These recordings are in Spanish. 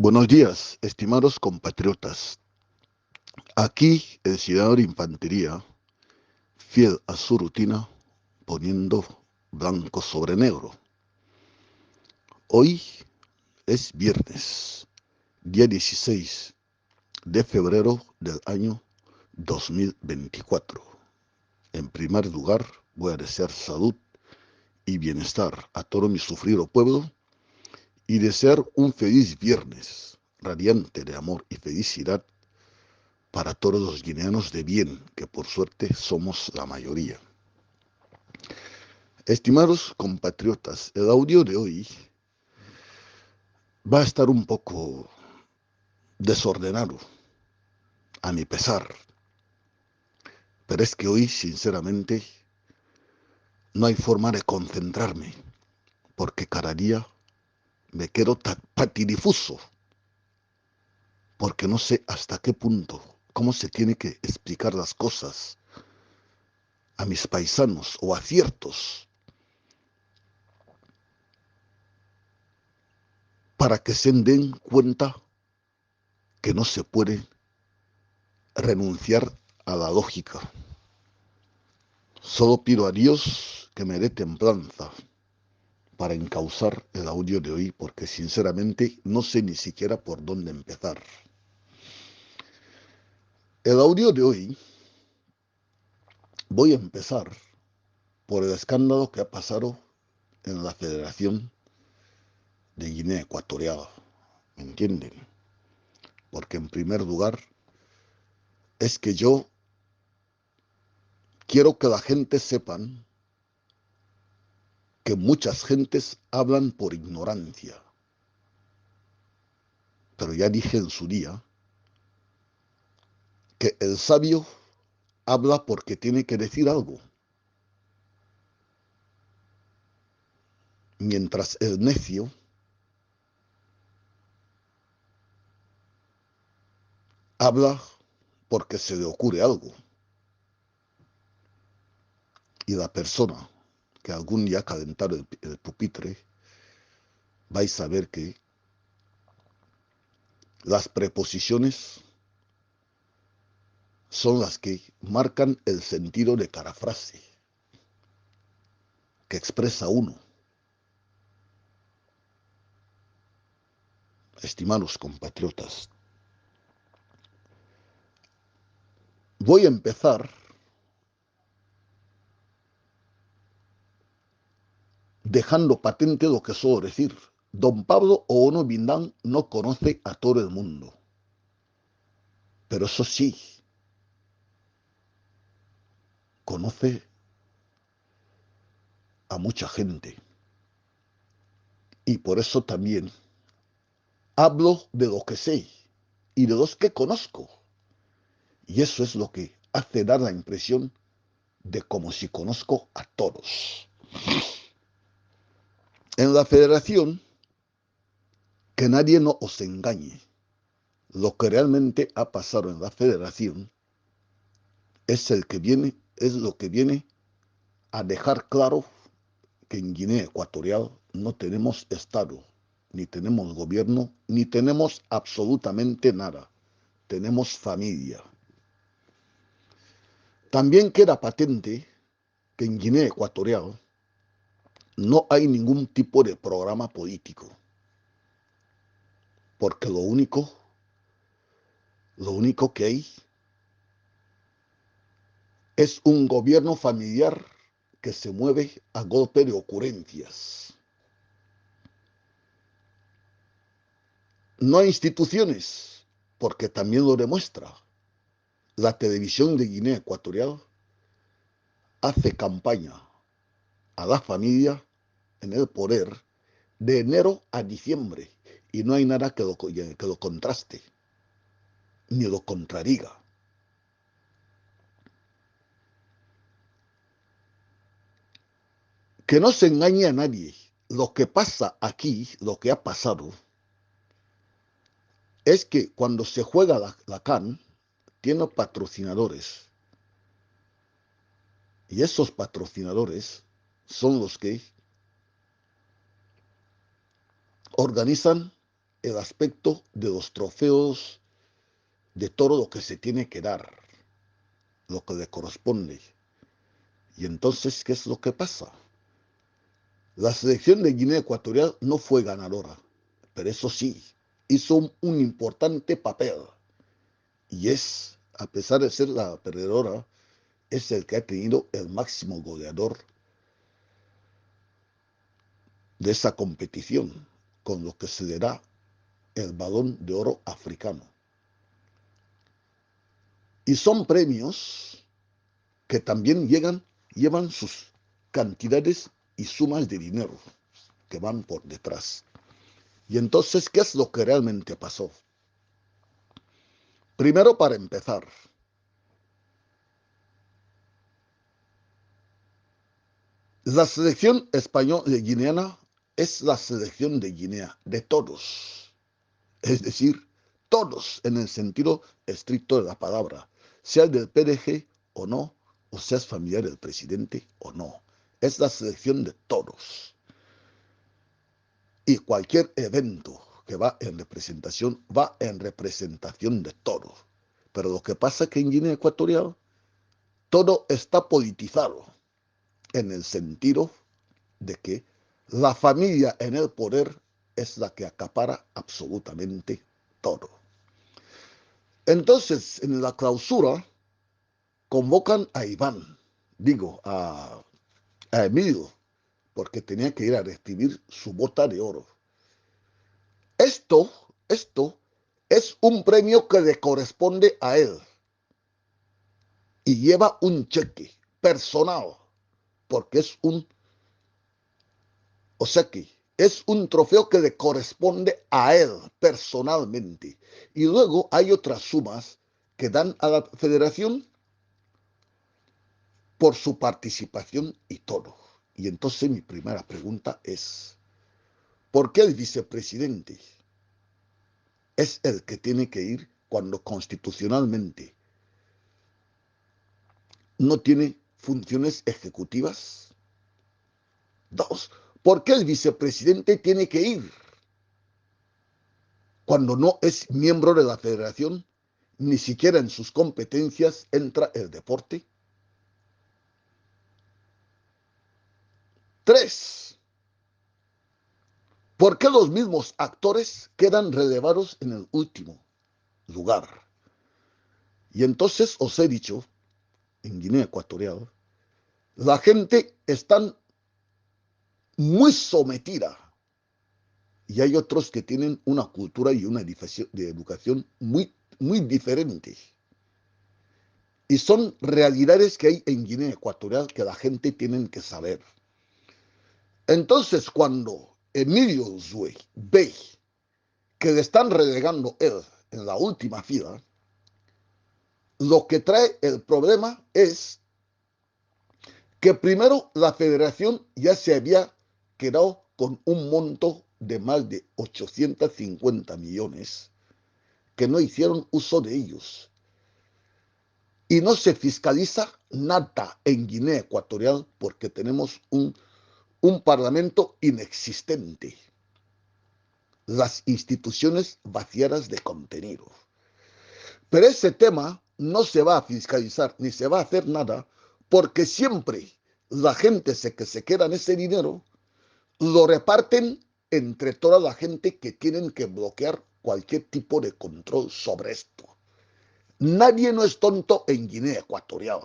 Buenos días, estimados compatriotas. Aquí el ciudadano de infantería, fiel a su rutina, poniendo blanco sobre negro. Hoy es viernes, día 16 de febrero del año 2024. En primer lugar, voy a desear salud y bienestar a todo mi sufrido pueblo y desear un feliz viernes, radiante de amor y felicidad para todos los guineanos de bien, que por suerte somos la mayoría. Estimados compatriotas, el audio de hoy va a estar un poco desordenado, a mi pesar, pero es que hoy, sinceramente, no hay forma de concentrarme, porque cada día me quedo patidifuso, porque no sé hasta qué punto, cómo se tiene que explicar las cosas a mis paisanos o a ciertos para que se den cuenta que no se puede renunciar a la lógica. Solo pido a Dios que me dé templanza para encauzar el audio de hoy, porque sinceramente no sé ni siquiera por dónde empezar. El audio de hoy voy a empezar por el escándalo que ha pasado en la Federación de Guinea Ecuatorial. ¿Me entienden? Porque en primer lugar es que yo quiero que la gente sepan que muchas gentes hablan por ignorancia. Pero ya dije en su día que el sabio habla porque tiene que decir algo, mientras el necio habla porque se le ocurre algo. Y la persona que algún día calentara el pupitre, vais a ver que las preposiciones son las que marcan el sentido de cada frase que expresa uno. Estimados compatriotas, voy a empezar dejando patente lo que suelo decir. Don Pablo Oono Bindán no conoce a todo el mundo, pero eso sí, conoce a mucha gente. Y por eso también hablo de lo que sé y de los que conozco. Y eso es lo que hace dar la impresión de como si conozco a todos. En la federación, que nadie no os engañe, lo que realmente ha pasado en la federación es lo que viene a dejar claro que en Guinea Ecuatorial no tenemos Estado, ni tenemos gobierno, ni tenemos absolutamente nada. Tenemos familia. También queda patente que en Guinea Ecuatorial no hay ningún tipo de programa político, porque lo único que hay es un gobierno familiar que se mueve a golpe de ocurrencias. No hay instituciones, porque también lo demuestra. La televisión de Guinea Ecuatorial hace campaña a la familia en el poder de enero a diciembre y no hay nada que lo contraste ni lo contradiga. Que no se engañe a nadie. Lo que pasa aquí, lo que ha pasado, es que cuando se juega la CAN, tiene patrocinadores. Y esos patrocinadores son los que organizan el aspecto de los trofeos, de todo lo que se tiene que dar, lo que le corresponde. Y entonces, ¿qué es lo que pasa? La selección de Guinea Ecuatorial no fue ganadora, pero eso sí, hizo un importante papel. Y es, a pesar de ser la perdedora, es el que ha tenido el máximo goleador de esa competición, con lo que se le da el Balón de Oro africano. Y son premios que también llevan sus cantidades y sumas de dinero que van por detrás. Y entonces, ¿qué es lo que realmente pasó? Primero, para empezar, la selección española de guineana es la selección de Guinea, de todos. Es decir, todos en el sentido estricto de la palabra, sea del PDG o no, o seas familiar del presidente o no. Es la selección de todos. Y cualquier evento que va en representación de todos. Pero lo que pasa es que en Guinea Ecuatorial todo está politizado en el sentido de que la familia en el poder es la que acapara absolutamente todo. Entonces, en la clausura, convocan a Iván, a Emilio, porque tenía que ir a recibir su bota de oro. Esto es un premio que le corresponde a él y lleva un cheque personal, porque o sea que es un trofeo que le corresponde a él personalmente. Y luego hay otras sumas que dan a la federación por su participación y todo. Y entonces mi primera pregunta es, ¿por qué el vicepresidente es el que tiene que ir cuando constitucionalmente no tiene funciones ejecutivas? Dos, ¿por qué el vicepresidente tiene que ir cuando no es miembro de la federación? Ni siquiera en sus competencias entra el deporte. Tres, ¿por qué los mismos actores quedan relevados en el último lugar? Y entonces os he dicho, en Guinea Ecuatorial, la gente está muy sometida y hay otros que tienen una cultura y una de educación muy diferentes. Y son realidades que hay en Guinea Ecuatorial que la gente tiene que saber. Entonces, cuando Emilio Zue ve que le están relegando él en la última fila, lo que trae el problema es que primero la federación ya se había quedado con un monto de más de 850 millones que no hicieron uso de ellos. Y no se fiscaliza nada en Guinea Ecuatorial porque tenemos un parlamento inexistente. Las instituciones vaciadas de contenido. Pero ese tema no se va a fiscalizar ni se va a hacer nada porque siempre la gente que se queda en ese dinero lo reparten entre toda la gente que tienen que bloquear cualquier tipo de control sobre esto. Nadie no es tonto en Guinea Ecuatorial.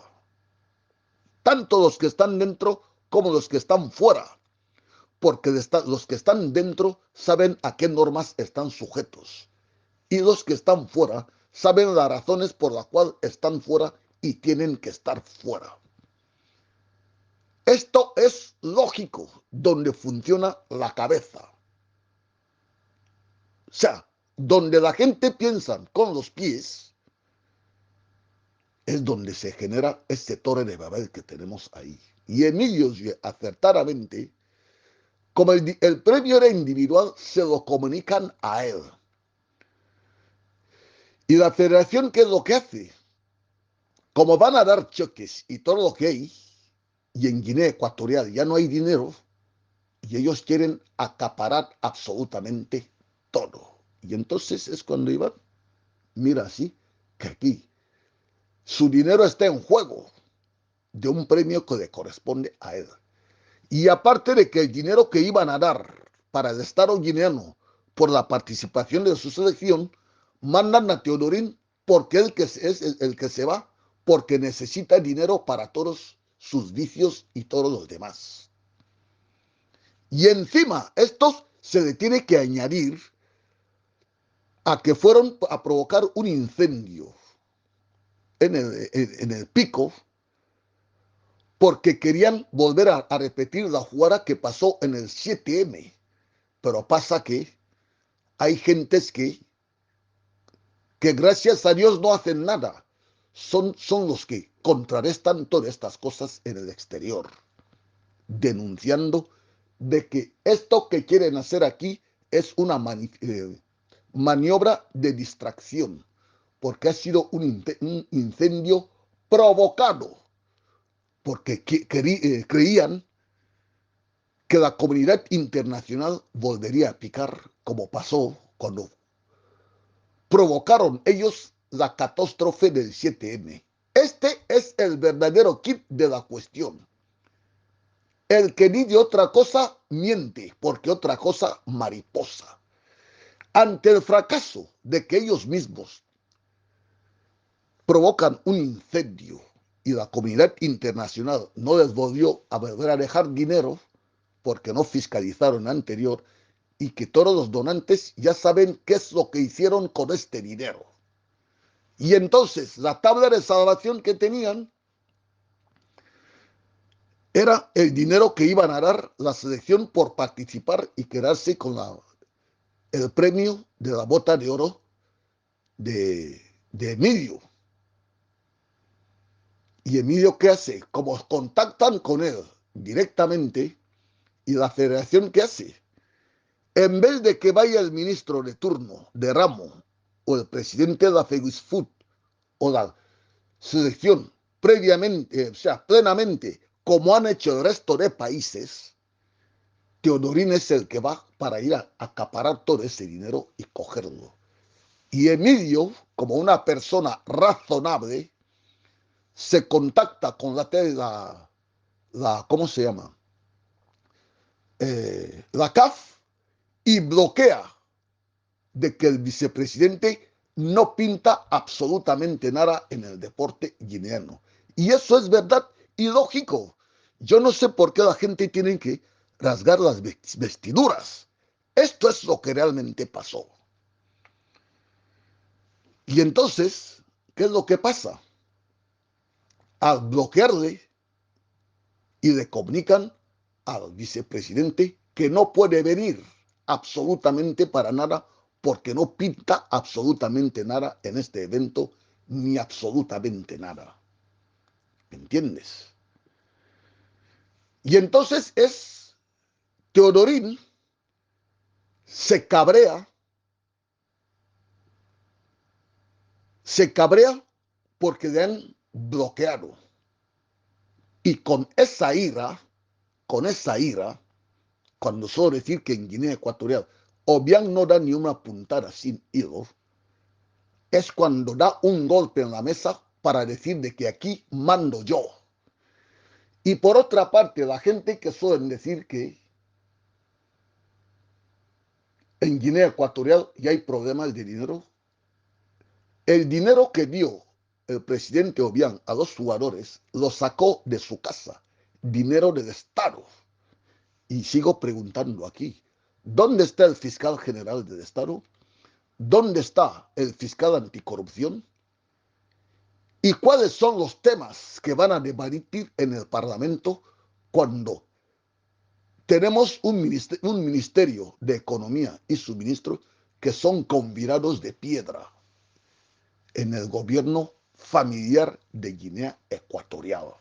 Tanto los que están dentro como los que están fuera. Porque los que están dentro saben a qué normas están sujetos. Y los que están fuera saben las razones por las cuales están fuera y tienen que estar fuera. Esto es lógico donde funciona la cabeza. O sea, donde la gente piensa con los pies, es donde se genera este torre de Babel que tenemos ahí. Y Emilio, acertadamente, como el premio era individual, se lo comunican a él. Y la federación, ¿qué es lo que hace? Como van a dar cheques y todo lo que hay, y en Guinea Ecuatorial ya no hay dinero, y ellos quieren acaparar absolutamente todo. Y entonces es cuando Iván mira así, que aquí su dinero está en juego de un premio que le corresponde a él. Y aparte de que el dinero que iban a dar para el Estado guineano por la participación de su selección, mandan a Teodorín porque él que es el que se va, porque necesita dinero para todos sus vicios y todos los demás. Y encima, estos se le tiene que añadir a que fueron a provocar un incendio en el pico porque querían volver a repetir la jugada que pasó en el 7M. Pero pasa que hay gentes que gracias a Dios no hacen nada. Son los que contrarrestan todas estas cosas en el exterior, denunciando de que esto que quieren hacer aquí es una maniobra de distracción, porque ha sido un incendio provocado, porque creían que la comunidad internacional volvería a picar, como pasó cuando provocaron ellos la catástrofe del 7M. Este es el verdadero kit de la cuestión. El que dice otra cosa miente, porque otra cosa mariposa. Ante el fracaso de que ellos mismos provocan un incendio y la comunidad internacional no les volvió a volver a dejar dinero porque no fiscalizaron anterior, y que todos los donantes ya saben qué es lo que hicieron con este dinero. Y entonces la tabla de salvación que tenían era el dinero que iban a dar la selección por participar y quedarse con el premio de la bota de oro de Emilio. ¿Y Emilio qué hace? Como contactan con él directamente, y la federación qué hace, en vez de que vaya el ministro de turno de ramo o el presidente de la FEGUISFUT o la selección previamente, o sea, plenamente, como han hecho el resto de países, Teodorín es el que va para ir a acaparar todo ese dinero y cogerlo. Y Emilio, como una persona razonable, se contacta con ¿cómo se llama? La CAF, y bloquea de que el vicepresidente no pinta absolutamente nada en el deporte guineano. Y eso es verdad y lógico. Yo no sé por qué la gente tiene que rasgar las vestiduras. Esto es lo que realmente pasó. Y entonces, ¿qué es lo que pasa? Al bloquearle, y le comunican al vicepresidente que no puede venir absolutamente para nada, porque no pinta absolutamente nada en este evento, ni absolutamente nada. ¿Me entiendes? Y entonces Teodorín se cabrea, porque le han bloqueado. Y con esa ira, cuando suelo decir que en Guinea Ecuatorial Obiang no da ni una puntada sin hilo, es cuando da un golpe en la mesa para decir de que aquí mando yo. Y por otra parte, la gente que suelen decir que en Guinea Ecuatorial ya hay problemas de dinero, el dinero que dio el presidente Obiang a los jugadores lo sacó de su casa, dinero del Estado. Y sigo preguntando aquí, ¿dónde está el fiscal general del Estado? ¿Dónde está el fiscal anticorrupción? ¿Y cuáles son los temas que van a debatir en el Parlamento cuando tenemos un ministerio de Economía y Suministro que son convirados de piedra en el gobierno familiar de Guinea Ecuatorial?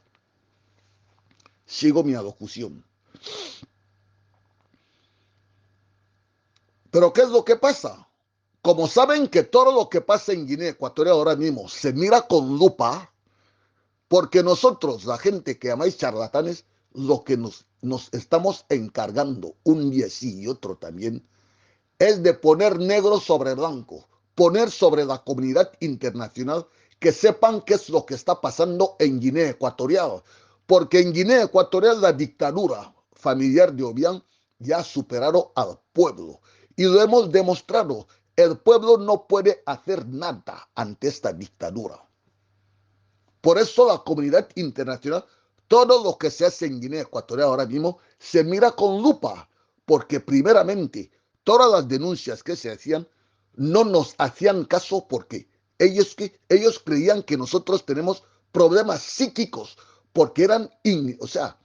Sigo mi alocución. Pero ¿qué es lo que pasa? Como saben que todo lo que pasa en Guinea Ecuatorial ahora mismo se mira con lupa, porque nosotros, la gente que amáis charlatanes, lo que nos estamos encargando un día sí y otro también, es de poner negro sobre blanco, poner sobre la comunidad internacional que sepan qué es lo que está pasando en Guinea Ecuatorial, porque en Guinea Ecuatorial la dictadura familiar de Obiang ya ha superado al pueblo y lo hemos demostrado. El pueblo no puede hacer nada ante esta dictadura. Por eso la comunidad internacional, todo lo que se hace en Guinea Ecuatorial ahora mismo, se mira con lupa, porque primeramente todas las denuncias que se hacían no nos hacían caso porque ellos creían que nosotros tenemos problemas psíquicos, porque o sea,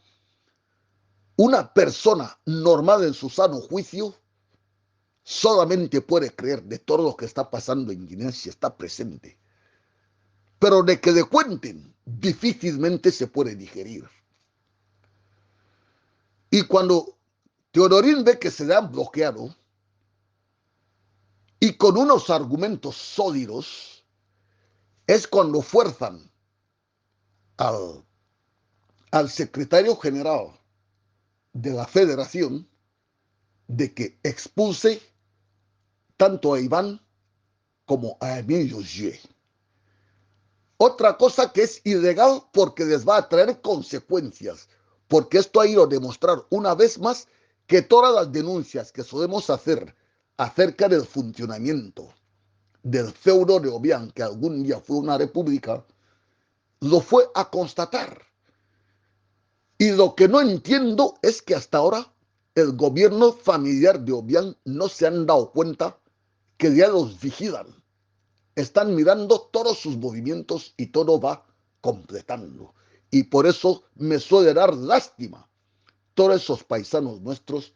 una persona normal en su sano juicio solamente puede creer de todo lo que está pasando en Guinea si está presente. Pero de que le cuenten, difícilmente se puede digerir. Y cuando Teodorín ve que se le han bloqueado y con unos argumentos sólidos, es cuando fuerzan al, al secretario general de la federación de que expulse tanto a Iván como a Emilio G. Otra cosa que es ilegal porque les va a traer consecuencias, porque esto ha ido a demostrar una vez más que todas las denuncias que solemos hacer acerca del funcionamiento del feudo de Obiang, que algún día fue una república, lo fue a constatar. Y lo que no entiendo es que hasta ahora el gobierno familiar de Obiang no se han dado cuenta que ya los vigilan. Están mirando todos sus movimientos y todo va completando. Y por eso me suele dar lástima todos esos paisanos nuestros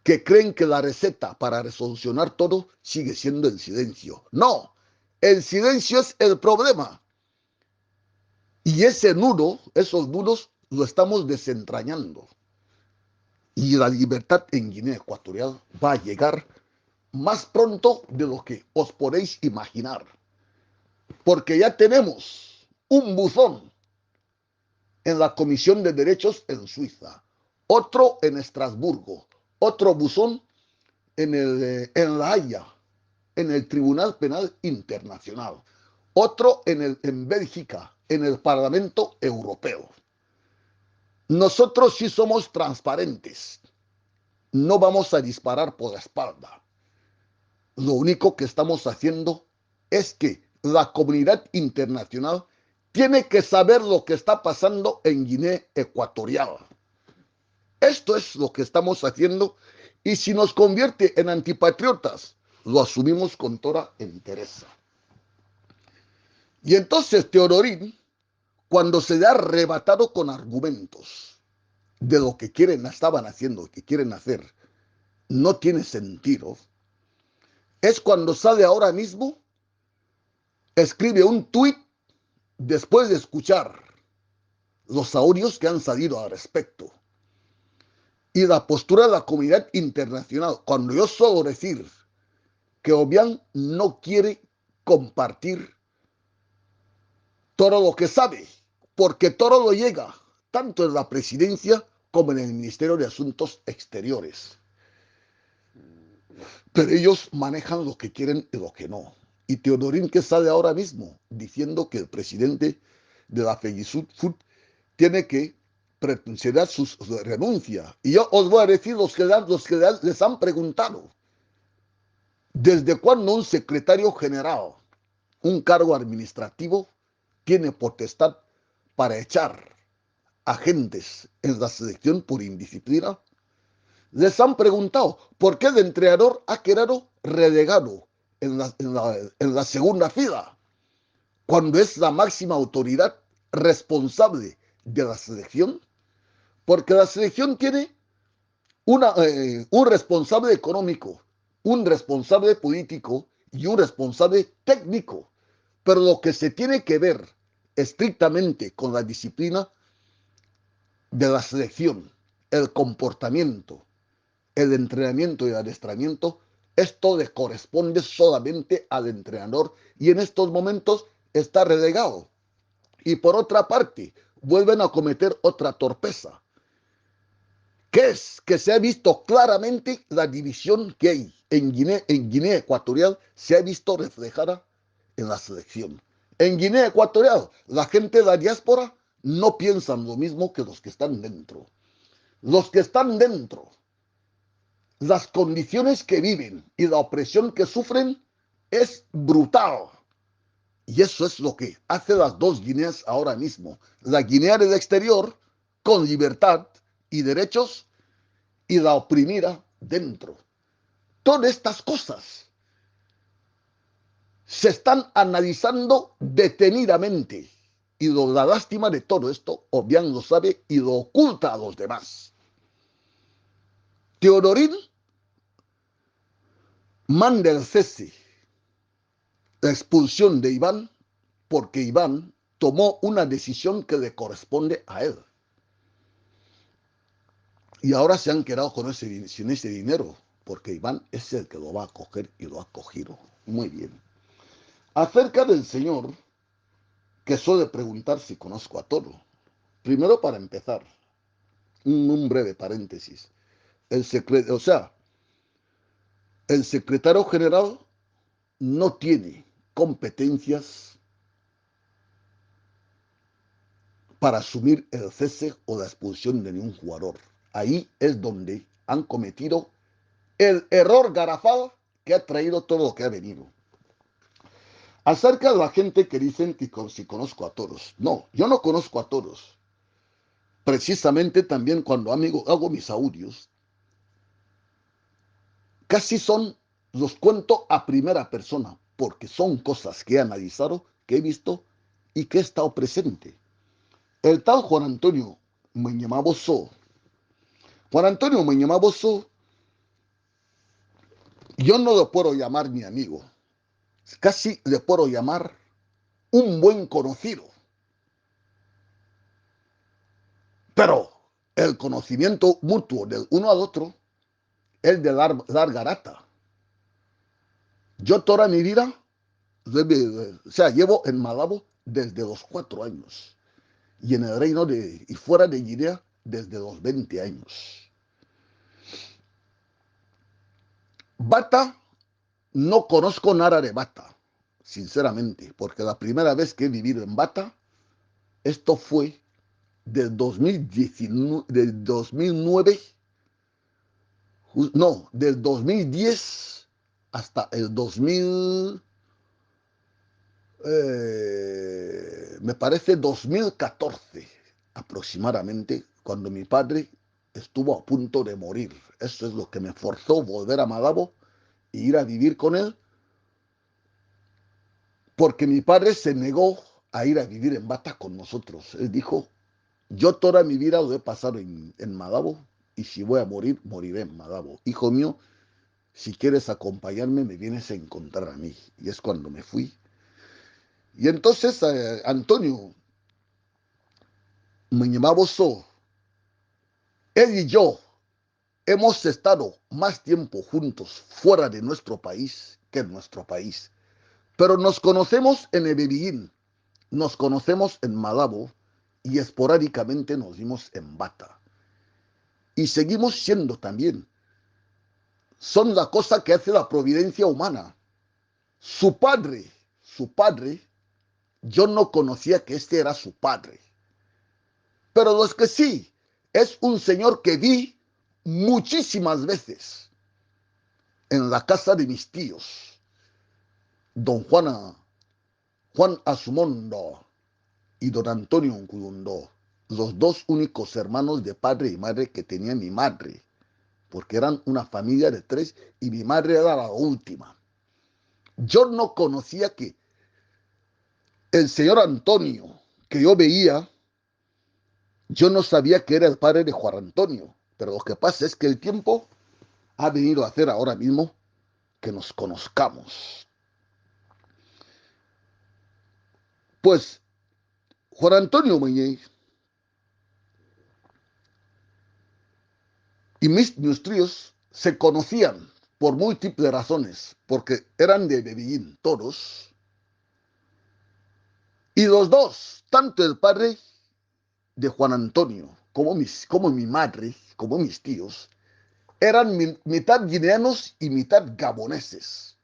que creen que la receta para resolucionar todo sigue siendo el silencio. No, el silencio es el problema. Y ese nudo, esos nudos, lo estamos desentrañando. Y la libertad en Guinea Ecuatorial va a llegar más pronto de lo que os podéis imaginar. Porque ya tenemos un buzón en la Comisión de Derechos en Suiza, otro en Estrasburgo, otro buzón en La Haya, en el Tribunal Penal Internacional, otro en Bélgica, en el Parlamento Europeo. Nosotros sí somos transparentes, no vamos a disparar por la espalda. Lo único que estamos haciendo es que la comunidad internacional tiene que saber lo que está pasando en Guinea Ecuatorial. Esto es lo que estamos haciendo y si nos convierte en antipatriotas, lo asumimos con toda entereza. Y entonces Teodorín, cuando se le ha arrebatado con argumentos de lo que estaban haciendo, que quieren hacer, no tiene sentido, es cuando sale ahora mismo, escribe un tuit después de escuchar los audios que han salido al respecto y la postura de la comunidad internacional, cuando yo suelo decir que Obiang no quiere compartir todo lo que sabe, porque todo lo llega, tanto en la presidencia como en el Ministerio de Asuntos Exteriores. Pero ellos manejan lo que quieren y lo que no. Y Teodorín que sale ahora mismo diciendo que el presidente de la FEGISUD tiene que presentar su renuncia. Y yo os voy a decir los que les han preguntado, ¿desde cuándo un secretario general, un cargo administrativo, tiene potestad para echar agentes en la selección por indisciplina? Les han preguntado por qué el entrenador ha quedado relegado en la segunda fila, cuando es la máxima autoridad responsable de la selección, porque la selección tiene un responsable económico, un responsable político y un responsable técnico. Pero lo que se tiene que ver estrictamente con la disciplina de la selección, el comportamiento, el entrenamiento y el adiestramiento, esto le corresponde solamente al entrenador y en estos momentos está relegado. Y por otra parte, vuelven a cometer otra torpeza, que es que se ha visto claramente la división que hay en Guinea Ecuatorial se ha visto reflejada en la selección. En Guinea Ecuatorial, la gente de la diáspora no piensan lo mismo que los que están dentro. Los que están dentro, las condiciones que viven y la opresión que sufren es brutal. Y eso es lo que hace las dos Guineas ahora mismo. La Guinea del exterior, con libertad y derechos, y la oprimida dentro. Todas estas cosas se están analizando detenidamente. Y la lástima de todo esto, Obiang lo sabe y lo oculta a los demás. Teodorín manda el cese, la expulsión de Iván, porque Iván tomó una decisión que le corresponde a él. Y ahora se han quedado con sin ese dinero, porque Iván es el que lo va a coger y lo ha cogido. Muy bien. Acerca del señor, que suele preguntar si conozco a Toro. Primero, para empezar, un breve paréntesis. El secretario general no tiene competencias para asumir el cese o la expulsión de ningún jugador. Ahí es donde han cometido el error garrafal que ha traído todo lo que ha venido. Acerca de la gente que dicen que si conozco a todos. No, yo no conozco a todos. Precisamente también cuando hago mis audios, casi los cuento a primera persona, porque son cosas que he analizado, que he visto y que he estado presente. El tal Juan Antonio Meñemaboso, Juan Antonio Meñemaboso, yo no lo puedo llamar mi amigo, casi le puedo llamar un buen conocido. Pero el conocimiento mutuo del uno al otro es de larga data. Yo toda mi vida, llevo en Malabo desde los 4 años y en el reino y fuera de Guinea desde los 20 años. Bata, no conozco nada de Bata, sinceramente, porque la primera vez que he vivido en Bata, esto fue del 2019, del 2009, no, del 2010 hasta el 2000, me parece 2014 aproximadamente, cuando mi padre estuvo a punto de morir. Eso es lo que me forzó a volver a Malabo e ir a vivir con él, porque mi padre se negó a ir a vivir en Bata con nosotros. Él dijo, yo toda mi vida lo he pasado en Malabo y si voy a morir, moriré en Malabo. Hijo mío, si quieres acompañarme, me vienes a encontrar a mí. Y es cuando me fui. Y entonces Antonio Meñemaboso, él y yo hemos estado más tiempo juntos fuera de nuestro país que en nuestro país. Pero nos conocemos en Ebebillín, nos conocemos en Malabo y esporádicamente nos vimos en Bata. Y seguimos siendo también. Son la cosa que hace la providencia humana. Su padre, yo no conocía que este era su padre. Pero los que sí, es un señor que vi muchísimas veces en la casa de mis tíos, don Juan Asumondo y don Antonio Nkulundó, los dos únicos hermanos de padre y madre que tenía mi madre, porque eran una familia de 3 y mi madre era la última. Yo no conocía que el señor Antonio, que yo veía, yo no sabía que era el padre de Juan Antonio, pero lo que pasa es que el tiempo ha venido a hacer ahora mismo que nos conozcamos. Pues Juan Antonio Muñiz y mis tríos se conocían por múltiples razones, porque eran de Bebillín todos, y los dos, tanto el padre de Juan Antonio como mi madre, como mis tíos, eran mitad guineanos y mitad gaboneses.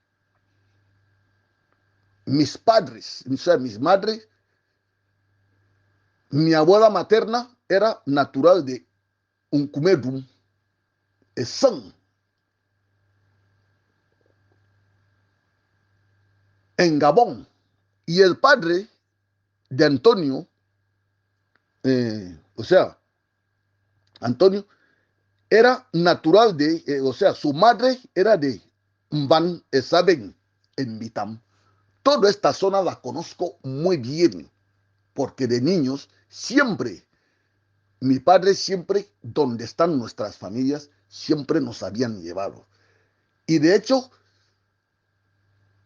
Mis padres, o sea, mis madres, mi abuela materna era natural de Unkumedum, Esan, en Gabón. Y el padre de Antonio, o sea, Antonio, era natural de, o sea, su madre era de Mban Esaben, en Mitam. Toda esta zona la conozco muy bien, porque de niños siempre, mi padre siempre, donde están nuestras familias, siempre nos habían llevado. Y de hecho,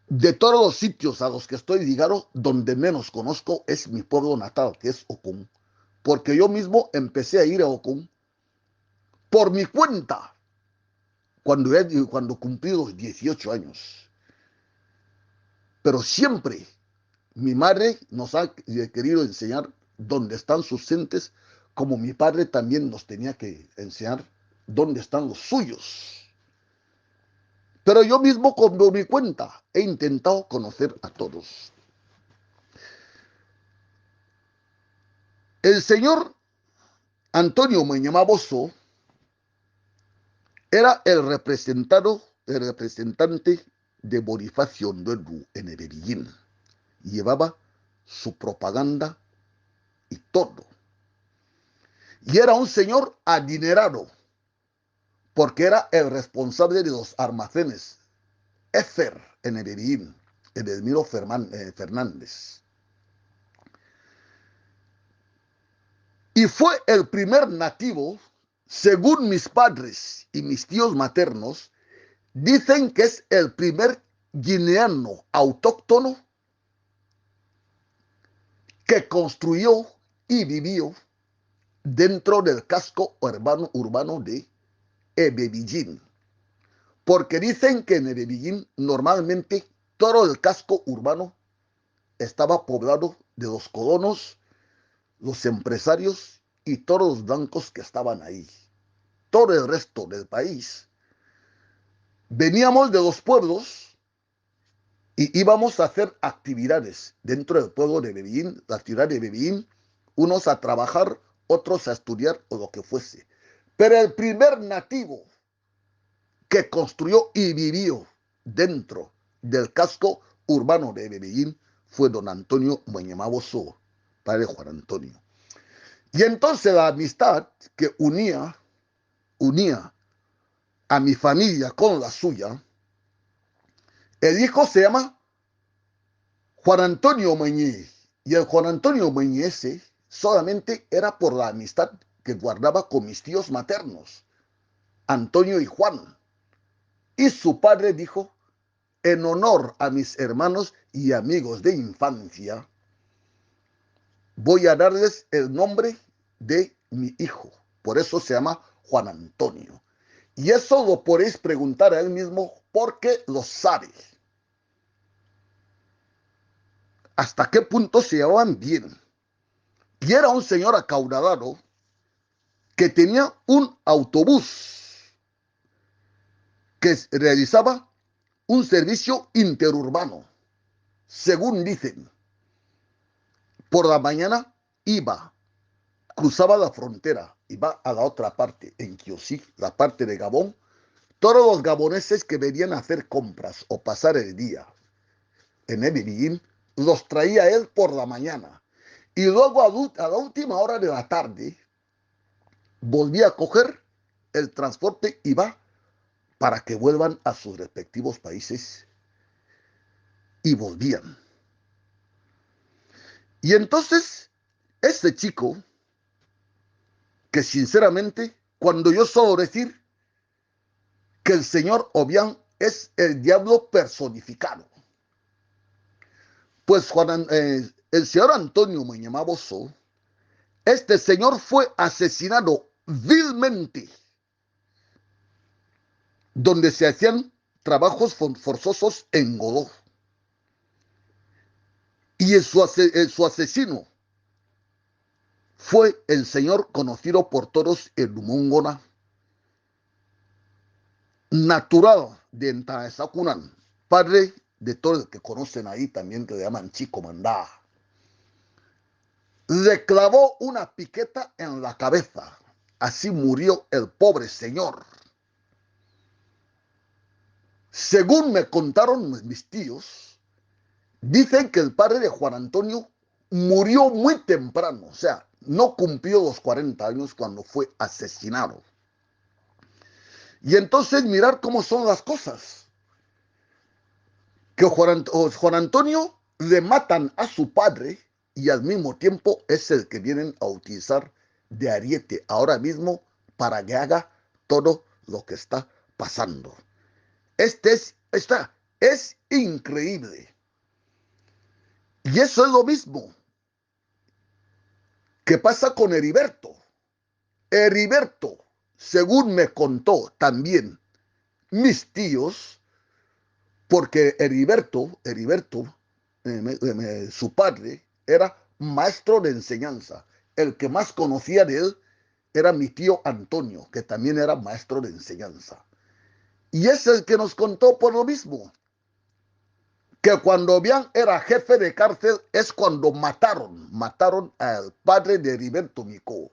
de todos los sitios a los que estoy ligado, donde menos conozco es mi pueblo natal, que es Ocum. Porque yo mismo empecé a ir a Ocum por mi cuenta cuando cumplí los 18 años. Pero siempre mi madre nos ha querido enseñar dónde están sus entes, como mi padre también nos tenía que enseñar dónde están los suyos. Pero yo mismo, con mi cuenta, he intentado conocer a todos. El señor Antonio Meñamaboso era el representante de Bonifacio Nduedu en Ebebillín. Llevaba su propaganda y todo. Y era un señor adinerado, porque era el responsable de los almacenes Efer en Ebebillín, Edelmiro Fernández. Y fue el primer nativo, según mis padres y mis tíos maternos, dicen que es el primer guineano autóctono que construyó y vivió dentro del casco urbano de Ebebillín. Porque dicen que en Ebebillín normalmente todo el casco urbano estaba poblado de los colonos, los empresarios y todos los blancos que estaban ahí. Todo el resto del país veníamos de los pueblos y íbamos a hacer actividades dentro del pueblo de Ebebillín, la ciudad de Ebebillín, unos a trabajar, otros a estudiar o lo que fuese. Pero el primer nativo que construyó y vivió dentro del casco urbano de Ebebillín fue don Antonio Meñamaboso, padre de Juan Antonio. Y entonces la amistad que unía a mi familia con la suya, el hijo se llama Juan Antonio Meñé, y el Juan Antonio Meñé ese solamente era por la amistad que guardaba con mis tíos maternos, Antonio y Juan. Y su padre dijo, en honor a mis hermanos y amigos de infancia, voy a darles el nombre de mi hijo. Por eso se llama Juan Antonio. Y eso lo podéis preguntar a él mismo porque lo sabe. Hasta qué punto se llevaban bien. Y era un señor acaudalado que tenía un autobús que realizaba un servicio interurbano. Según dicen, por la mañana cruzaba la frontera, iba a la otra parte, en Kiosí, la parte de Gabón. Todos los gaboneses que venían a hacer compras o pasar el día en Ebebillín, los traía él por la mañana. Y luego a la última hora de la tarde, volvía a coger el transporte y va para que vuelvan a sus respectivos países. Y volvían. Y entonces, este chico, que sinceramente, cuando yo suelo decir que el señor Obiang es el diablo personificado, pues el señor Antonio Meñamaboso, este señor fue asesinado vilmente, donde se hacían trabajos forzosos en Godó. Y su asesino fue el señor conocido por todos, el Lumongona, natural de Ntaesakunan, padre de todos los que conocen ahí también, que le llaman Chico Mandá, le clavó una piqueta en la cabeza. Así murió el pobre señor. Según me contaron mis tíos, dicen que el padre de Juan Antonio murió muy temprano, o sea, no cumplió los 40 años cuando fue asesinado. Y entonces mirar cómo son las cosas. Que Juan Antonio le matan a su padre y al mismo tiempo es el que vienen a utilizar de ariete ahora mismo para que haga todo lo que está pasando. Es increíble. Y eso es lo mismo que pasa con Heriberto. Heriberto, según me contó también mis tíos, porque Heriberto, su padre, era maestro de enseñanza. El que más conocía de él era mi tío Antonio, que también era maestro de enseñanza. Y es el que nos contó por lo mismo, que cuando Obiang era jefe de cárcel es cuando mataron al padre de Heriberto Micó,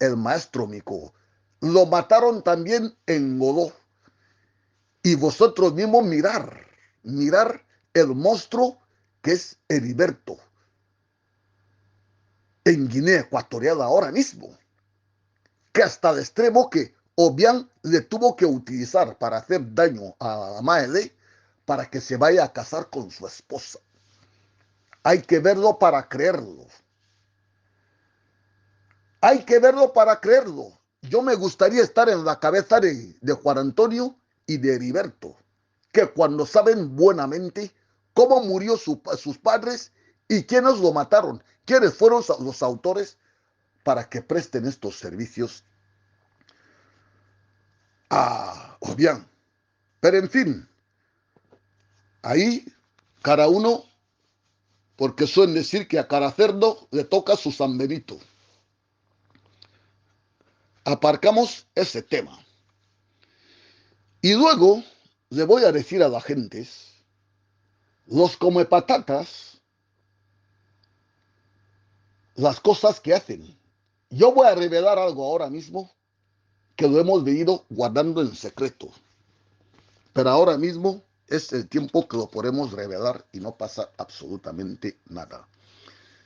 el maestro Micó. Lo mataron también en Godó. Y vosotros mismos mirar el monstruo que es Heriberto en Guinea Ecuatorial ahora mismo, que hasta el extremo que Obiang le tuvo que utilizar para hacer daño a Maele para que se vaya a casar con su esposa. Hay que verlo para creerlo. Hay que verlo para creerlo. Yo me gustaría estar en la cabeza de Juan Antonio y de Heriberto, que cuando saben buenamente cómo murió sus padres y quiénes lo mataron, quiénes fueron los autores para que presten estos servicios a Obiang. Pero en fin, ahí cada uno, porque suelen decir que a cada cerdo le toca su San Benito. Aparcamos ese tema. Y luego le voy a decir a la gente, los come patatas, las cosas que hacen. Yo voy a revelar algo ahora mismo que lo hemos venido guardando en secreto. Pero ahora mismo es el tiempo que lo podemos revelar y no pasa absolutamente nada.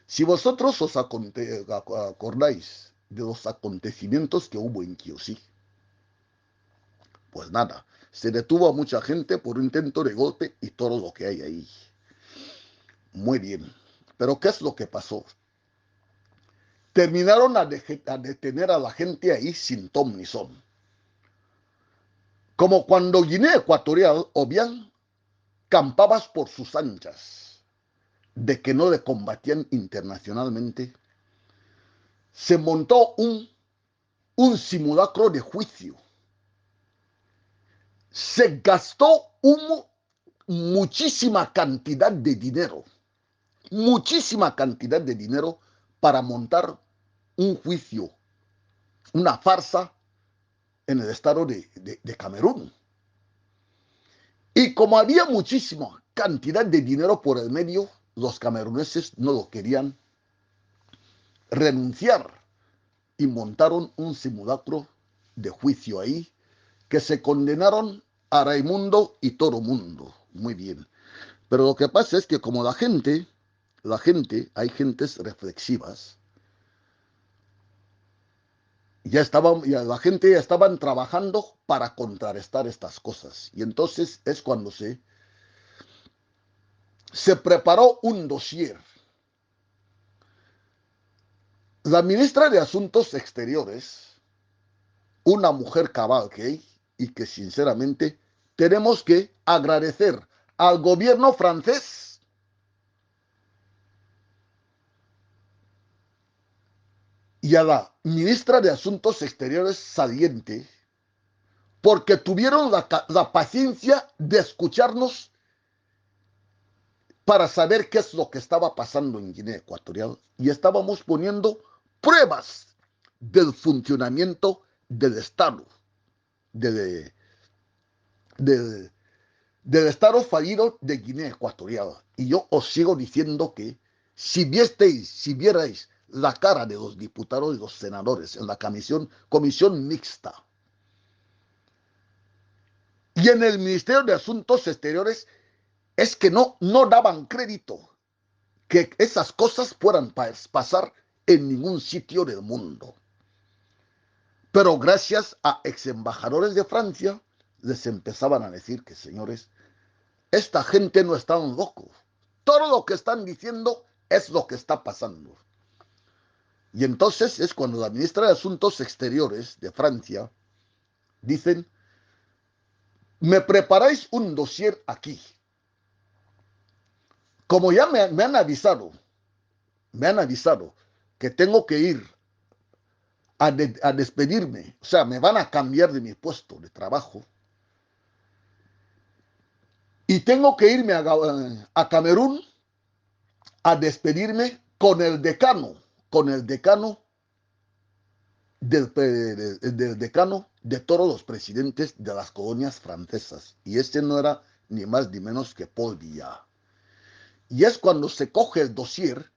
Si vosotros os acordáis de los acontecimientos que hubo en Kiosí, pues nada, se detuvo a mucha gente por un intento de golpe y todo lo que hay ahí. Muy bien. Pero ¿qué es lo que pasó? Terminaron a detener a la gente ahí sin ton ni son. Como cuando Guinea Ecuatorial, Obiang, campabas por sus anchas, de que no le combatían internacionalmente, se montó un simulacro de juicio. Se gastó muchísima cantidad de dinero para montar un juicio, una farsa en el estado de Camerún. Y como había muchísima cantidad de dinero por el medio, los cameruneses no lo querían renunciar y montaron un simulacro de juicio ahí, que se condenaron a Raimundo y todo mundo. Muy bien. Pero lo que pasa es que como hay gentes reflexivas, ya la gente ya estaban trabajando para contrarrestar estas cosas. Y entonces es cuando se preparó un dossier. La ministra de Asuntos Exteriores, una mujer cabal que hay, y que sinceramente tenemos que agradecer al gobierno francés y a la ministra de Asuntos Exteriores saliente, porque tuvieron la paciencia de escucharnos para saber qué es lo que estaba pasando en Guinea Ecuatorial y estábamos poniendo pruebas del funcionamiento del Estado, de del, del Estado fallido de Guinea Ecuatorial. Y yo os sigo diciendo que si vierais la cara de los diputados y los senadores en la comisión mixta y en el Ministerio de Asuntos Exteriores, es que no daban crédito que esas cosas puedan pasar en ningún sitio del mundo. Pero gracias a ex embajadores de Francia, les empezaban a decir que, señores, esta gente no está loco. Todo lo que están diciendo es lo que está pasando. Y entonces es cuando la ministra de Asuntos Exteriores de Francia dicen, me preparáis un dossier aquí. Como ya me han avisado que tengo que ir a despedirme, o sea, me van a cambiar de mi puesto de trabajo, y tengo que irme a Camerún a despedirme con el decano del decano de todos los presidentes de las colonias francesas. Y este no era ni más ni menos que Paul Biya. Y es cuando se coge el dossier,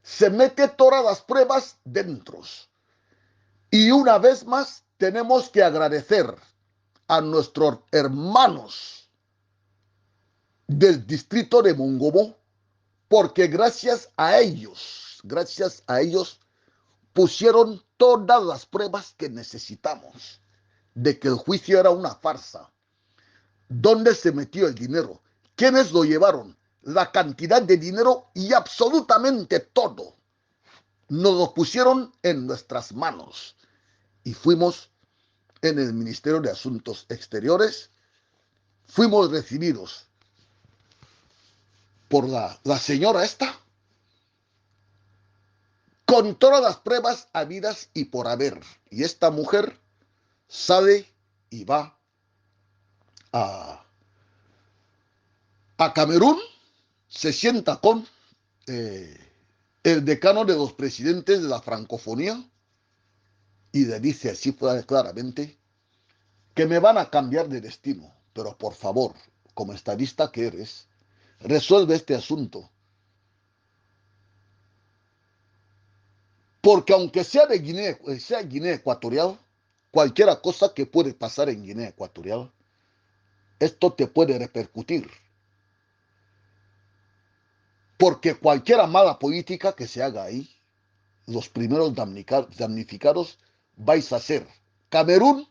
se mete todas las pruebas dentro. Y una vez más tenemos que agradecer a nuestros hermanos del distrito de Mongomo, porque gracias a ellos, pusieron todas las pruebas que necesitamos de que el juicio era una farsa. ¿Dónde se metió el dinero? ¿Quiénes lo llevaron? La cantidad de dinero y absolutamente todo. Nos lo pusieron en nuestras manos. Y fuimos en el Ministerio de Asuntos Exteriores, fuimos recibidos por la señora esta, con todas las pruebas habidas y por haber. Y esta mujer sale y va a, a Camerún, se sienta con el decano de los presidentes de la francofonía y le dice así claramente que me van a cambiar de destino, pero por favor, como estadista que eres, resuelve este asunto. Porque aunque sea de Guinea Ecuatorial, cualquier cosa que puede pasar en Guinea Ecuatorial, esto te puede repercutir. Porque cualquier mala política que se haga ahí, los primeros damnificados vais a ser Camerún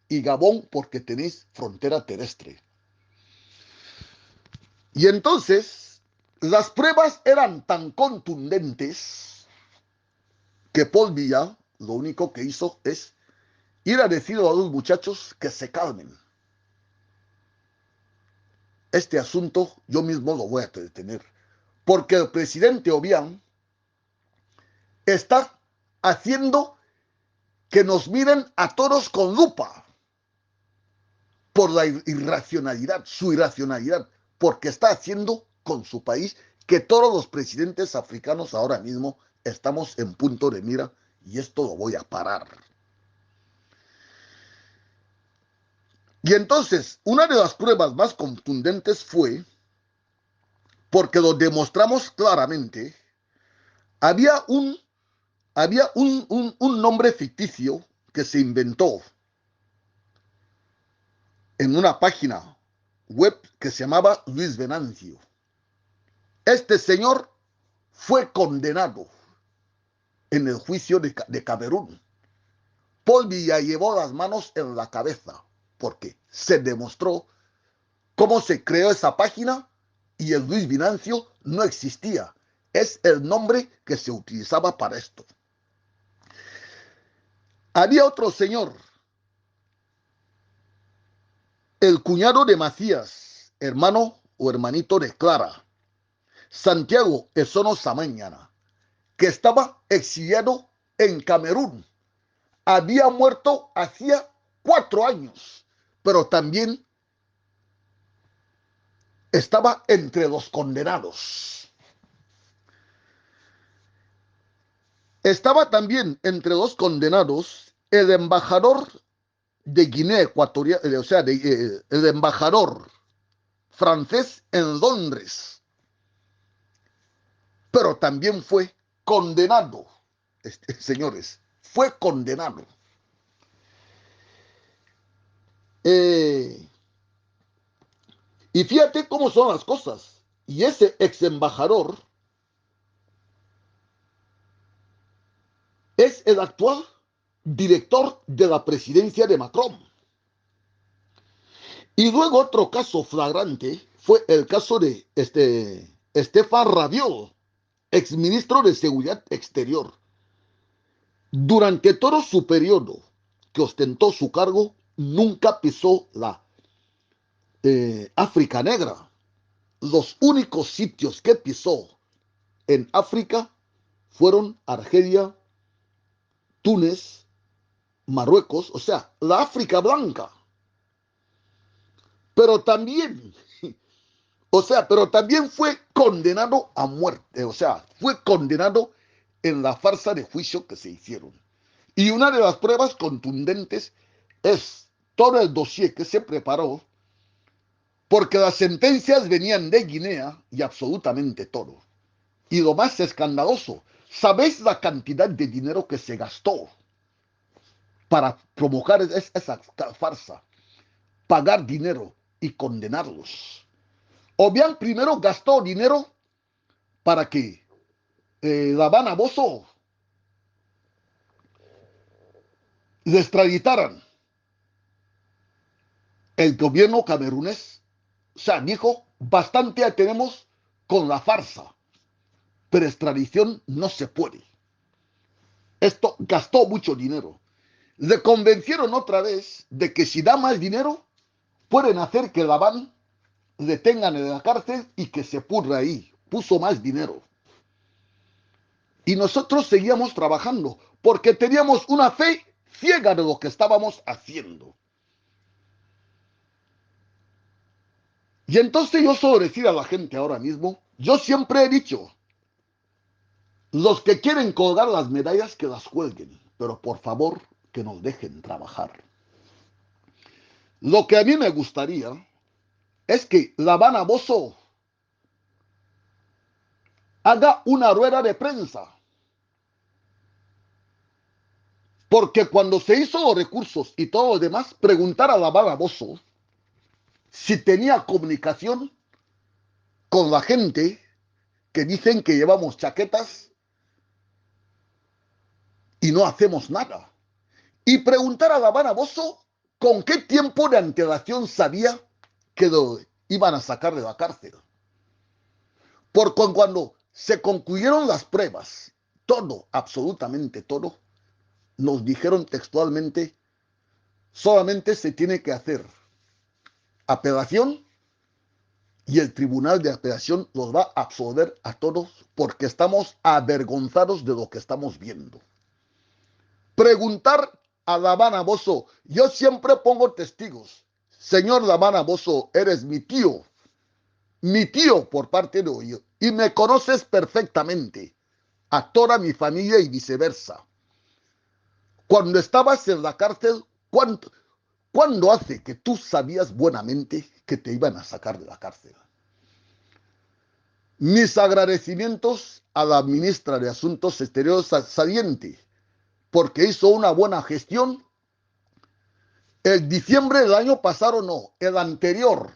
y Gabón, porque tenéis frontera terrestre. Y entonces, las pruebas eran tan contundentes que Paul Biya lo único que hizo es ir a decir a los muchachos que se calmen. Este asunto yo mismo lo voy a detener, porque el presidente Obiang está haciendo que nos miren a todos con lupa por la irracionalidad, su irracionalidad, porque está haciendo con su país que todos los presidentes africanos ahora mismo estamos en punto de mira, y esto lo voy a parar. Y entonces, una de las pruebas más contundentes fue, porque lo demostramos claramente, había un nombre ficticio que se inventó en una página web que se llamaba Luis Venancio. Este señor fue condenado en el juicio de Camerún. Paul Biya llevó las manos en la cabeza porque se demostró cómo se creó esa página y el Luis Venancio no existía. Es el nombre que se utilizaba para esto. Había otro señor, el cuñado de Macías, hermano o hermanito de Clara, Santiago Esono Samañana, que estaba exiliado en Camerún. Había muerto hacía 4 años, pero también estaba entre los condenados. Estaba también entre los condenados el embajador de Guinea Ecuatorial, o sea, el embajador francés en Londres, pero también fue condenado, señores, fue condenado. Eh, y fíjate cómo son las cosas. Y ese ex embajador es el actual director de la presidencia de Macron. Y luego otro caso flagrante fue el caso de Stéphane Raviol, exministro de Seguridad Exterior. Durante todo su periodo que ostentó su cargo, nunca pisó la África Negra. Los únicos sitios que pisó en África fueron Argelia, Túnez, Marruecos, o sea, la África Blanca. Pero también, pero también fue condenado a muerte, o sea, fue condenado en la farsa de juicio que se hicieron. Y una de las pruebas contundentes es todo el dossier que se preparó, porque las sentencias venían de Guinea y absolutamente todo. Y lo más escandaloso, ¿sabéis la cantidad de dinero que se gastó para provocar esa farsa? Pagar dinero y condenarlos. O bien primero gastó dinero para que La Habana Bozo le extraditaran. El gobierno camerunés, o sea, dijo, bastante ya tenemos con la farsa, pero extradición no se puede. Esto gastó mucho dinero. Le convencieron otra vez de que si da más dinero, pueden hacer que La Habana le tengan en la cárcel y que se pudra ahí. Puso más dinero. Y nosotros seguíamos trabajando porque teníamos una fe ciega de lo que estábamos haciendo. Y entonces yo suelo decir a la gente ahora mismo, yo siempre he dicho, los que quieren colgar las medallas que las cuelguen, pero por favor que nos dejen trabajar. Lo que a mí me gustaría es que La Habana Bozo haga una rueda de prensa. Porque cuando se hizo los recursos y todo lo demás, preguntar a La Habana Bozo si tenía comunicación con la gente que dicen que llevamos chaquetas y no hacemos nada. Y preguntar a La Habana Bozo con qué tiempo de antelación sabía que lo iban a sacar de la cárcel. Porque cuando se concluyeron las pruebas, todo, absolutamente todo, nos dijeron textualmente, solamente se tiene que hacer apelación y el tribunal de apelación los va a absolver a todos porque estamos avergonzados de lo que estamos viendo. Preguntar a La Habana Bozo, yo siempre pongo testigos. Señor La Habana Bozo, eres mi tío por parte de Oyo, y me conoces perfectamente, a toda mi familia y viceversa. Cuando estabas en la cárcel, ¿cuándo hace que tú sabías buenamente que te iban a sacar de la cárcel? Mis agradecimientos a la ministra de Asuntos Exteriores saliente, porque hizo una buena gestión. El diciembre del año pasado, no, el anterior,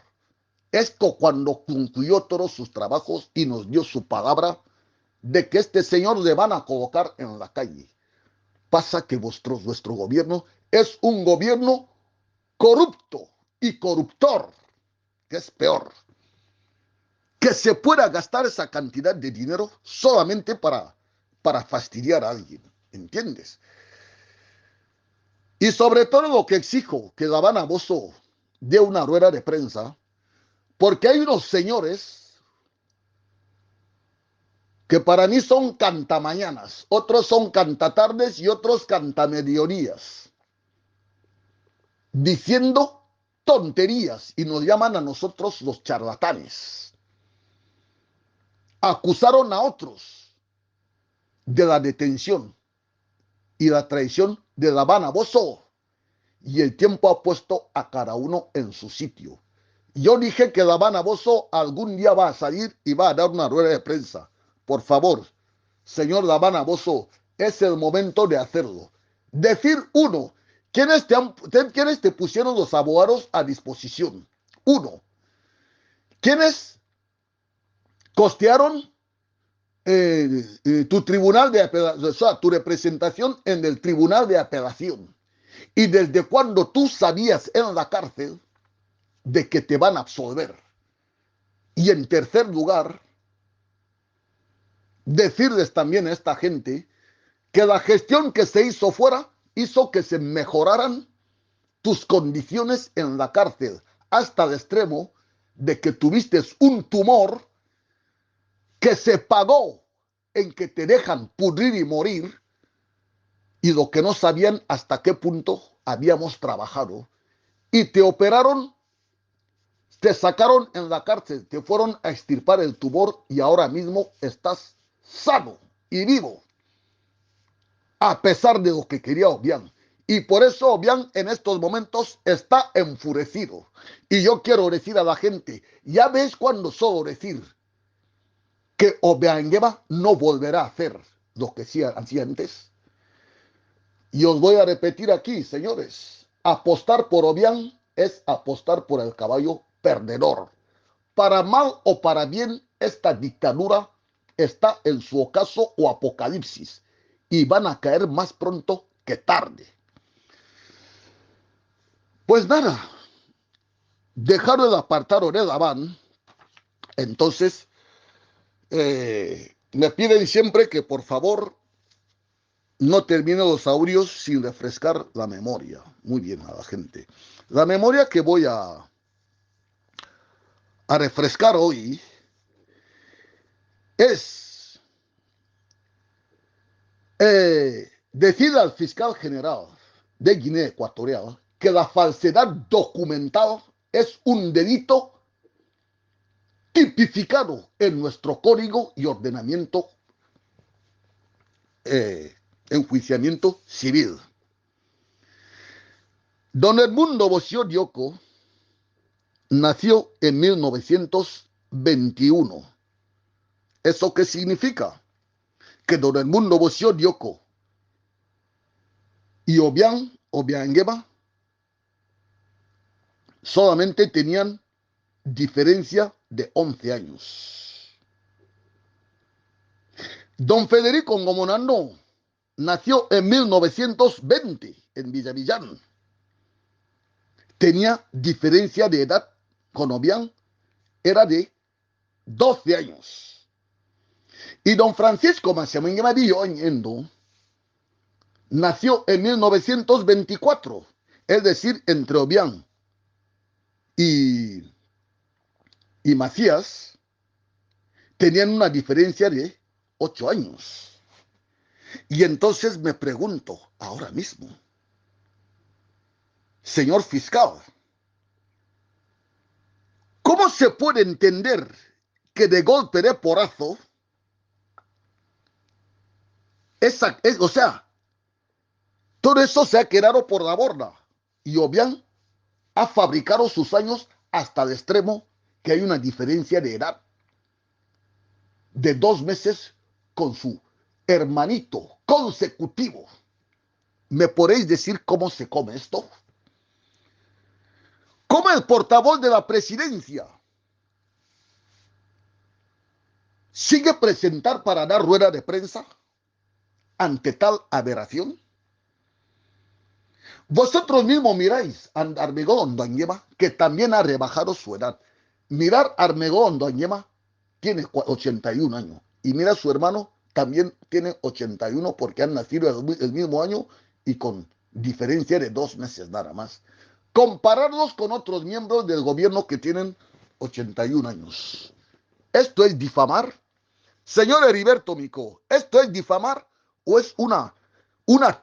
esto cuando concluyó todos sus trabajos y nos dio su palabra de que este señor le van a colocar en la calle. Pasa que vuestro gobierno es un gobierno corrupto y corruptor, que es peor. Que se pueda gastar esa cantidad de dinero solamente para fastidiar a alguien, ¿entiendes? Y sobre todo lo que exijo que La Habana Bozo dé una rueda de prensa, porque hay unos señores que para mí son cantamañanas, otros son cantatardes y otros cantamedionías, diciendo tonterías y nos llaman a nosotros los charlatanes. Acusaron a otros de la detención y la traición de La Habana Bozo y el tiempo ha puesto a cada uno en su sitio. Yo dije que Davana Bozo algún día va a salir y va a dar una rueda de prensa. Por favor, señor Davana Bozo, es el momento de hacerlo. Decir uno, ¿quiénes te pusieron los abogados a disposición? Uno, ¿quiénes costearon tu tribunal de apelación, o sea, tu representación en el tribunal de apelación? ¿Y desde cuándo tú sabías en la cárcel de que te van a absolver? Y en tercer lugar, decirles también a esta gente que la gestión que se hizo fuera hizo que se mejoraran tus condiciones en la cárcel hasta el extremo de que tuviste un tumor que se pagó en que te dejan pudrir y morir, y lo que no sabían hasta qué punto habíamos trabajado, y te operaron, te sacaron en la cárcel, te fueron a extirpar el tumor y ahora mismo estás sano y vivo, a pesar de lo que quería Obiang. Y por eso Obiang en estos momentos está enfurecido. Y yo quiero decir a la gente, ya ves cuando solo decir que Obiangema no volverá a hacer lo que hacía antes. Y os voy a repetir aquí, señores, apostar por Obiang es apostar por el caballo perdedor. Para mal o para bien, esta dictadura está en su ocaso o apocalipsis y van a caer más pronto que tarde. Pues nada, dejaron de apartar Oreda Van, entonces me piden siempre que por favor no termine los audios sin refrescar la memoria. Muy bien a la gente. La memoria que voy a refrescar hoy es decir al fiscal general de Guinea Ecuatorial que la falsedad documental es un delito tipificado en nuestro código y ordenamiento enjuiciamiento civil. Don Edmundo Bocio Dioco nació en 1921. ¿Eso qué significa? Que don Edmundo Bocio Dioco y Obiangema solamente tenían diferencia de 11 años. Don Federico Ngomonando nació en 1920 en Villavillán. Tenía diferencia de edad con Obiang, era de 12 años. Y don Francisco Maciamengema Villoñendo nació en 1924, es decir, entre Obiang y Macías tenían una diferencia de 8 años. Y entonces me pregunto ahora mismo, señor fiscal, ¿cómo se puede entender que de golpe de porrazo, o sea, todo eso se ha quedado por la borda y Obiang ha fabricado sus años hasta el extremo que hay una diferencia de edad de 2 meses con su hermanito consecutivo? ¿Me podéis decir cómo se come esto? ¿Cómo el portavoz de la presidencia sigue presentar para dar rueda de prensa ante tal aberración? Vosotros mismos miráis a Armengol Ondoañema, que también ha rebajado su edad. Mirar a Armengol Ondoañema tiene 81 años. Y mira, su hermano también tiene 81 porque han nacido el mismo año y con diferencia de 2 meses nada más. Compararlos con otros miembros del gobierno que tienen 81 años. ¿Esto es difamar? Señor Heriberto Mico, ¿esto es difamar o es una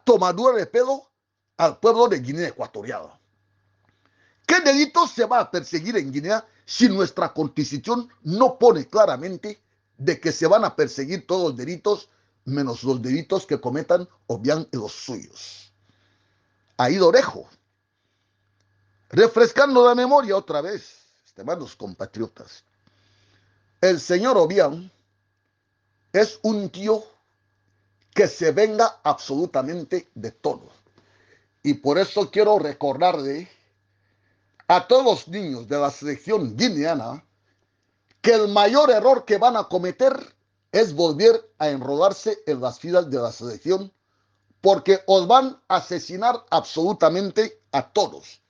tomadura de pelo al pueblo de Guinea Ecuatorial? ¿Qué delito se va a perseguir en Guinea si nuestra constitución no pone claramente de que se van a perseguir todos los delitos menos los delitos que cometan Obiang y los suyos? Ahí lo dejo. Refrescando la memoria otra vez, estimados compatriotas, el señor Obiang es un tío que se venga absolutamente de todo. Y por eso quiero recordarle a todos los niños de la selección guineana que el mayor error que van a cometer es volver a enrolarse en las filas de la selección, porque os van a asesinar absolutamente a todos.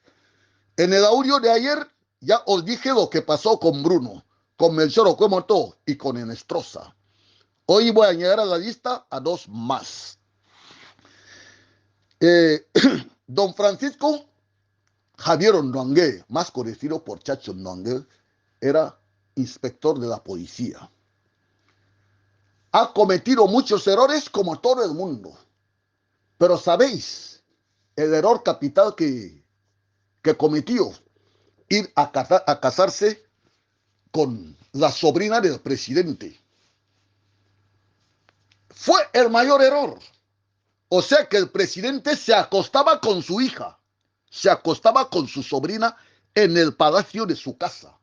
En el audio de ayer ya os dije lo que pasó con Bruno, con Melchor Okomoto y con Enestrosa. Hoy voy a añadir a la lista a dos más. Don Francisco Javier Ondoangue, más conocido por Chacho Ondoangue, era inspector de la policía. Ha cometido muchos errores como todo el mundo. Pero ¿sabéis el error capital que cometió? Ir a casarse con la sobrina del presidente. Fue el mayor error. O sea que el presidente se acostaba con su hija, se acostaba con su sobrina en el palacio de su casa.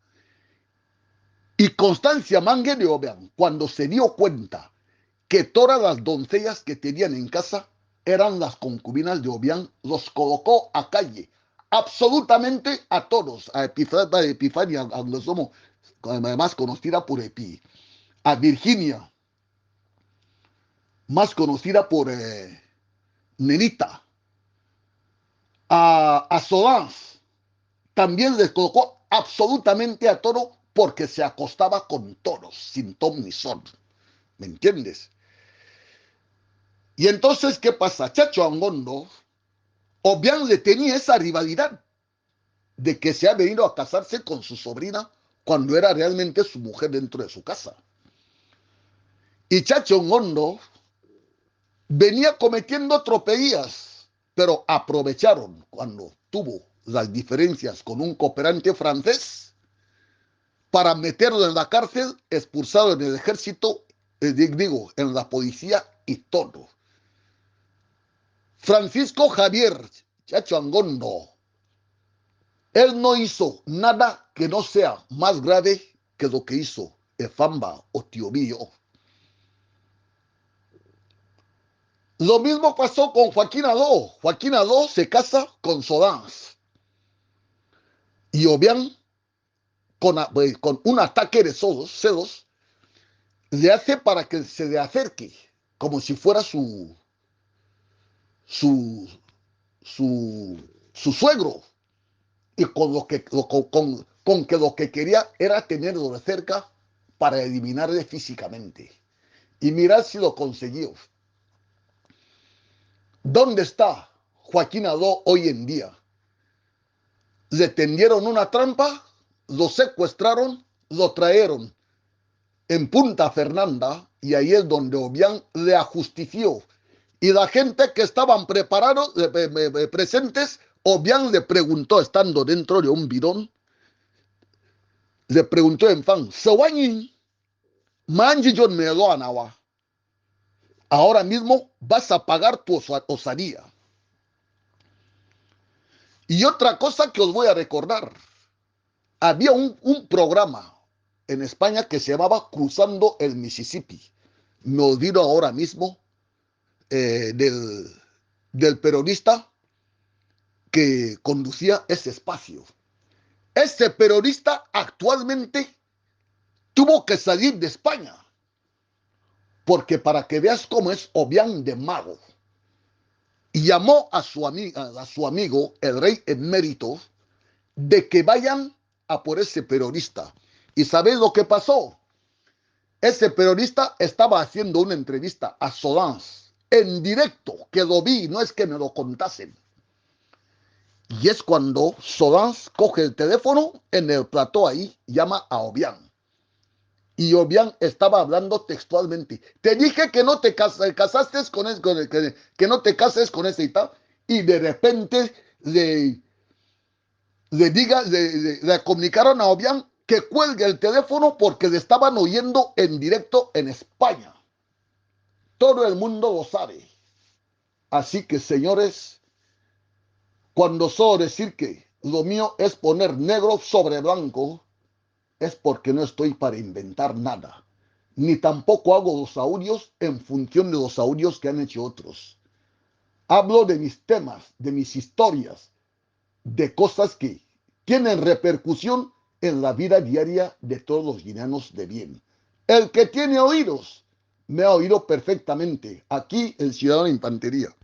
Y Constancia Mangue de Obiang, cuando se dio cuenta que todas las doncellas que tenían en casa eran las concubinas de Obiang, los colocó a calle, absolutamente a todos, a Epifania, a los somos más conocida por Epi, a Virginia, más conocida por Nenita, a Solange, también les colocó absolutamente a todo porque se acostaba con todos, sin ton ni son. ¿Me entiendes? Y entonces, ¿qué pasa? Chacho Angondo, Obiang le tenía esa rivalidad de que se ha venido a casarse con su sobrina cuando era realmente su mujer dentro de su casa. Y Chacho Angondo venía cometiendo tropelías, pero aprovecharon cuando tuvo las diferencias con un cooperante francés para meterlo en la cárcel, expulsado en el ejército, digo, en la policía y todo. Francisco Javier Chacho Angondo, él no hizo nada que no sea más grave que lo que hizo Efamba o Tío Mío. Lo mismo pasó con Joaquín Aló. Joaquín Aló se casa con Solange. Y Obiang, con un ataque de celos, le hace para que se le acerque, como si fuera su, su suegro. Y con que lo que quería era tenerlo de cerca para eliminarle físicamente. Y mirad si lo consiguió. ¿Dónde está Joaquín Aló hoy en día? Le tendieron una trampa, lo secuestraron, lo trajeron en Punta Fernanda y ahí es donde Obiang le ajustició. Y la gente que estaban preparados, presentes, Obiang le preguntó, estando dentro de un bidón, le preguntó en fan, Sewanyin, Manji John Melo Anawa, ahora mismo vas a pagar tu osadía. Y otra cosa que os voy a recordar, había un programa en España que se llamaba Cruzando el Mississippi. Me olvido ahora mismo del periodista que conducía ese espacio. Ese periodista actualmente tuvo que salir de España, porque para que veas cómo es Obiang de mago, y llamó a su amigo, el rey emérito, de que vayan a por ese periodista. ¿Y sabéis lo que pasó? Ese periodista estaba haciendo una entrevista a Solange en directo, que lo vi, no es que me lo contasen. Y es cuando Solange coge el teléfono en el plató ahí, llama a Obiang. Y Obiang estaba hablando textualmente. Te dije que no te casaste con ese, que no te cases con ese y tal. Y de repente le comunicaron a Obiang que cuelgue el teléfono porque le estaban oyendo en directo en España. Todo el mundo lo sabe. Así que, señores, cuando solo decir que lo mío es poner negro sobre blanco, es porque no estoy para inventar nada. Ni tampoco hago los audios en función de los audios que han hecho otros. Hablo de mis temas, de mis historias, de cosas que tienen repercusión en la vida diaria de todos los guineanos de bien. El que tiene oídos, me ha oído perfectamente. Aquí el ciudadano de Infantería.